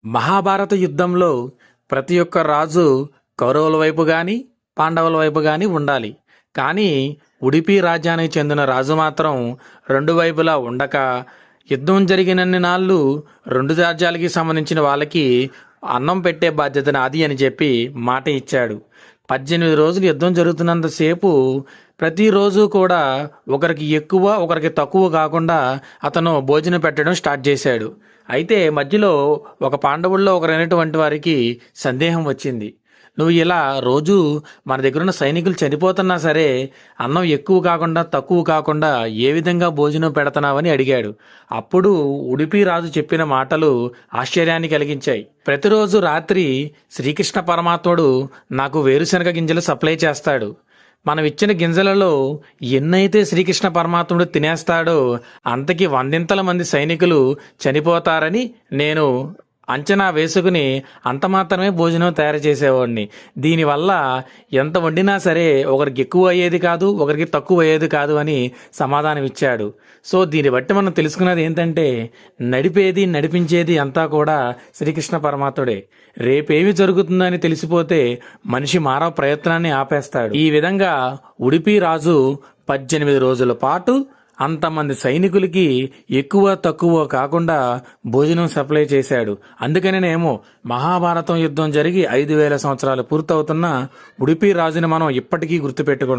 మహాభారత యుద్ధంలో ప్రతి ఒక్క రాజు కౌరవుల వైపు గాని పాండవుల వైపు గాని ఉండాలి. కానీ ఉడిపి రాజ్యానికి చెందిన రాజు మాత్రం రెండు వైపులా ఉండక యుద్ధం జరిగినన్ని నాళ్ళు రెండు రాజ్యాలకి సంబంధించిన వాళ్ళకి అన్నం పెట్టే బాధ్యత నాది అని చెప్పి మాట ఇచ్చాడు. 18 రోజులు యుద్ధం జరుగుతున్నంతసేపు ప్రతిరోజు కూడా ఒకరికి ఎక్కువ ఒకరికి తక్కువ కాకుండా అతను భోజనం పెట్టడం స్టార్ట్ చేశాడు. అయితే మధ్యలో ఒక పాండవుల్లో ఒకరైనటువంటి వారికి సందేహం వచ్చింది. నువ్వు ఇలా రోజు మన దగ్గర ఉన్న సైనికులు చనిపోతున్నా సరే అన్నం ఎక్కువ కాకుండా తక్కువ కాకుండా ఏ విధంగా భోజనం పెడతానావని అడిగాడు. అప్పుడు ఉడిపి రాజు చెప్పిన మాటలు ఆశ్చర్యాన్ని కలిగించాయి. ప్రతిరోజు రాత్రి శ్రీకృష్ణ పరమాత్ముడు నాకు వేరుశనగ గింజలు సప్లై చేస్తాడు. మనం ఇచ్చిన గింజలలో ఎన్నైతే శ్రీకృష్ణ పరమాత్ముడు తినేస్తాడో అంతకి 100 మంది సైనికులు చనిపోతారని నేను అంచనా వేసుకుని అంత మాత్రమే భోజనం తయారు చేసేవాడిని. దీనివల్ల ఎంత వండినా సరే ఒకరికి ఎక్కువ అయ్యేది కాదు, ఒకరికి తక్కువ అయ్యేది కాదు అని సమాధానం ఇచ్చాడు. సో దీన్ని బట్టి మనం తెలుసుకున్నది ఏంటంటే నడిపేది నడిపించేది అంతా కూడా శ్రీకృష్ణ పరమాత్ముడే. రేపేమి జరుగుతుందని తెలిసిపోతే మనిషి మానవ ప్రయత్నాన్ని ఆపేస్తాడు. ఈ విధంగా ఉడిపి రాజు 18 రోజుల పాటు అంతమంది సైనికులకి ఎక్కువ తక్కువ కాకుండా భోజనం సప్లై చేశాడు. అందుకనేనేమో మహాభారతం యుద్ధం జరిగి 5000 సంవత్సరాలు పూర్తవుతున్న ఉడిపి రాజుని మనం ఇప్పటికీ గుర్తుపెట్టుకుంటాం.